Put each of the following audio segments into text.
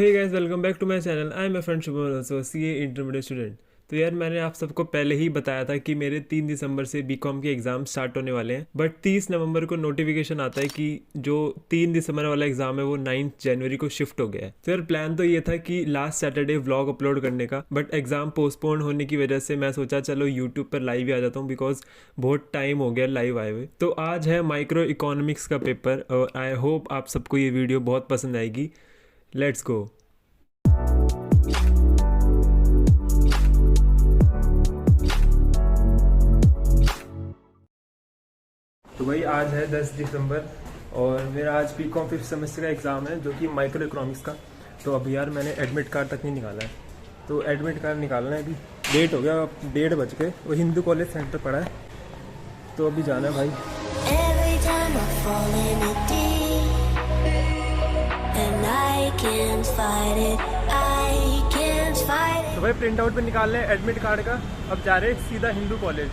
Hey guys, welcome back to my channel. I am my friend Shubham, also CA intermediate student. तो यार मैंने आप सबको पहले ही बताया था कि मेरे 3 दिसंबर से बीकॉम के एग्ज़ाम स्टार्ट होने वाले हैं, बट 30 नवंबर को नोटिफिकेशन आता है कि जो 3 दिसंबर वाला एग्ज़ाम है वो 9 जनवरी को शिफ्ट हो गया है। तो यार प्लान तो ये था कि लास्ट सैटरडे व्लॉग अपलोड करने का, बट एग्ज़ाम पोस्टपोन होने की वजह से मैं सोचा चलो यूट्यूब पर लाइव ही आ जाता हूँ, बिकॉज बहुत टाइम हो गया लाइव आए हुए। तो आज है माइक्रो इकोनॉमिक्स का पेपर और आई होप आप सबको ये वीडियो बहुत पसंद आएगी। Let's go. तो भाई आज है 10 दिसंबर और मेरा आज बीकॉम 5th सेमेस्टर का एग्ज़ाम है जो कि माइक्रो इकोनॉमिक्स का। तो अभी यार मैंने एडमिट कार्ड तक नहीं निकाला है, तो एडमिट कार्ड निकालना है। अभी लेट हो गया, अब 1:30 बज गए। वो हिंदू कॉलेज सेंटर पड़ा है, तो अभी जाना है भाई। तो भाई प्रिंट आउट पे निकालना है एडमिट कार्ड का। अब जा रहे सीधा हिंदू कॉलेज।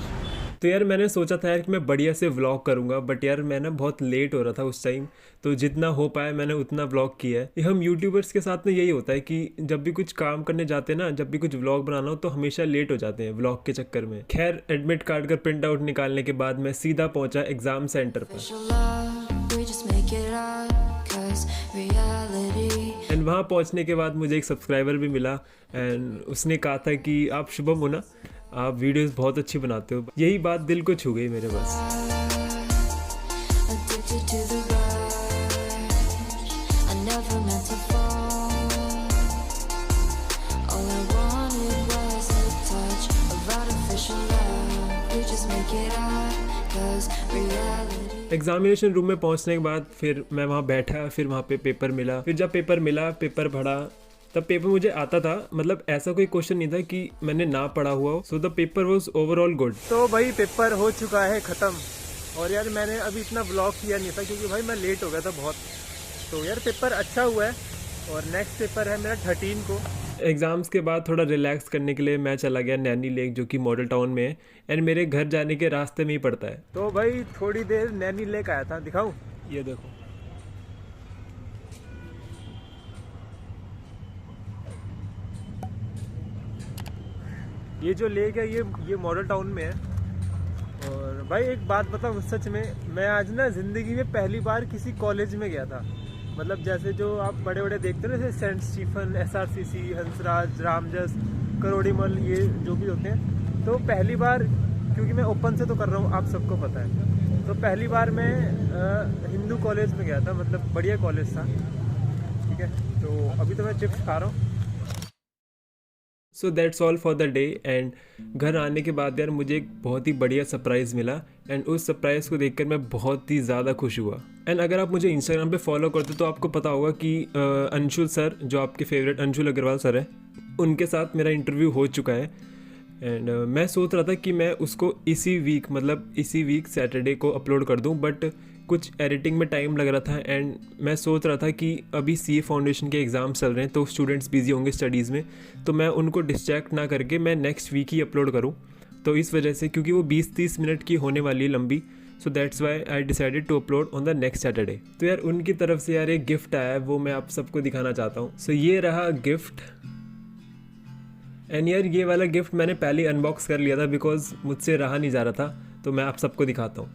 तो यार मैंने सोचा था यार कि मैं बढ़िया से व्लॉग करूंगा, बट यार मैं ना बहुत लेट हो रहा था उस टाइम, तो जितना हो पाया मैंने उतना व्लॉग किया है। ये हम यूट्यूबर्स के साथ में यही होता है कि जब भी कुछ काम करने जाते हैं ना, जब भी कुछ व्लॉग बनाना हो तो हमेशा लेट हो जाते हैं व्लॉग के चक्कर में। खैर एडमिट कार्ड का प्रिंट आउट निकालने के बाद मैं सीधा पहुंचा एग्जाम सेंटर पर। एंड वहाँ पहुँचने के बाद मुझे एक सब्सक्राइबर भी मिला एंड उसने कहा था कि आप शुभम हो ना, आप वीडियोस बहुत अच्छी बनाते हो। यही बात दिल को छू गई मेरे बस। एग्जामिनेशन रूम में पहुंचने के बाद फिर मैं वहाँ बैठा, फिर वहाँ पे पेपर मिला। फिर जब पेपर मिला, पेपर पढ़ा, तब पेपर मुझे आता था। मतलब ऐसा कोई क्वेश्चन नहीं था कि मैंने ना पढ़ा हुआ हो। So the paper was overall good. तो भाई पेपर हो चुका है ख़त्म। और यार मैंने अभी इतना व्लॉग किया नहीं था क्योंकि भाई मैं लेट हो गया था बहुत। तो यार पेपर अच्छा हुआ है और नेक्स्ट पेपर है मेरा 13 को। एग्ज़ाम्स के बाद थोड़ा रिलैक्स करने के लिए मैं चला गया नैनी लेक, जो कि मॉडल टाउन में है एंड मेरे घर जाने के रास्ते में ही पड़ता है। तो भाई थोड़ी देर नैनी लेक आया था, दिखाऊं? ये देखो, ये जो लेक है ये मॉडल टाउन में है। और भाई एक बात बताऊं, सच में मैं आज ना ज़िंदगी में पहली बार किसी कॉलेज में गया था। मतलब जैसे जो आप बड़े बड़े देखते हो ना, जैसे Saint Stephen, SRCC, Hansraj, Ramjas, Kirorimal, ये जो भी होते हैं। तो पहली बार, क्योंकि मैं ओपन से तो कर रहा हूँ, आप सबको पता है, तो पहली बार मैं हिंदू कॉलेज में गया था। मतलब बढ़िया कॉलेज था, ठीक है। तो अभी तो मैं चिप्स खा रहा हूँ। So that's all for the day. And घर आने के बाद यार मुझे एक बहुत ही बढ़िया सरप्राइज़ मिला एंड उस सरप्राइज़ को देखकर मैं बहुत ही ज़्यादा खुश हुआ। एंड अगर आप मुझे इंस्टाग्राम पे फॉलो करते तो आपको पता होगा कि अंशुल सर, जो आपके फेवरेट अंशुल अग्रवाल सर है, उनके साथ मेरा इंटरव्यू हो चुका है। एंड मैं सोच रहा था कि मैं उसको इसी वीक सैटरडे को अपलोड कर दूं, बट कुछ एडिटिंग में टाइम लग रहा था एंड मैं सोच रहा था कि अभी CA फाउंडेशन के एग्ज़ाम्स चल रहे हैं तो स्टूडेंट्स बिजी होंगे स्टडीज़ में, तो मैं उनको डिस्ट्रैक्ट ना करके मैं नेक्स्ट वीक ही अपलोड करूं। तो इस वजह से, क्योंकि वो 20-30 मिनट की होने वाली है लंबी, so that's why I decided to upload on the next Saturday. तो यार उनकी तरफ से यार एक गिफ्ट आया है, वो मैं आप सबको दिखाना चाहता हूँ। सो ये रहा गिफ्ट। एंड यार ये वाला गिफ्ट मैंने पहले अनबॉक्स कर लिया था बिकॉज मुझसे रहा नहीं जा रहा था, तो मैं आप सबको दिखाता हूँ।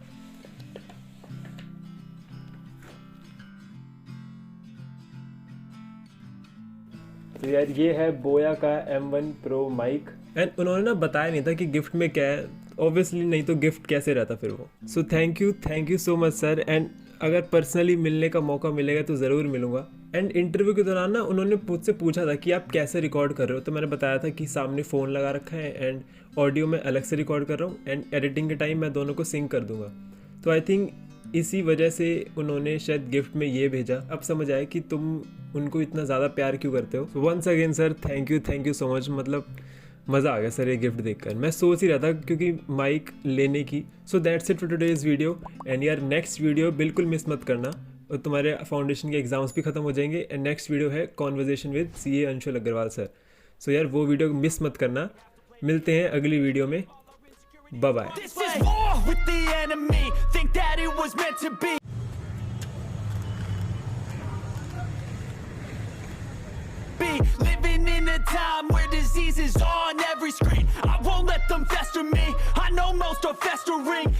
तो यार ये है बोया का M1 Pro माइक एंड उन्होंने ना बताया नहीं था कि गिफ्ट में क्या है, ऑब्वियसली, नहीं तो गिफ्ट कैसे रहता फिर वो। So thank you so much sir. And अगर पर्सनली मिलने का मौका मिलेगा तो ज़रूर मिलूंगा। एंड इंटरव्यू के दौरान ना उन्होंने मुझसे पूछा था कि आप कैसे रिकॉर्ड कर रहे हो, तो मैंने बताया था कि सामने फ़ोन लगा रखा है एंड ऑडियो में अलग से रिकॉर्ड कर रहा हूँ एंड एडिटिंग के टाइम मैं दोनों को सिंक कर दूंगा। तो आई थिंक इसी वजह से उन्होंने शायद गिफ्ट में ये भेजा। अब समझ आए कि तुम उनको इतना ज़्यादा प्यार क्यों करते हो। Once again sir, thank you so much. मतलब मज़ा आ गया सर ये गिफ्ट देखकर। मैं सोच ही रहा था क्योंकि माइक लेने की। So that's it for today's video. And यार नेक्स्ट वीडियो बिल्कुल मिस मत करना, और तुम्हारे फाउंडेशन के एग्ज़ाम्स भी ख़त्म हो जाएंगे एंड नेक्स्ट वीडियो है conversation with CA Anshul Agarwal sir. So यार वो वीडियो मिस मत करना। मिलते हैं अगली वीडियो में। Bye bye. be living in a time where disease is on every screen. I won't let them fester me, I know most are festering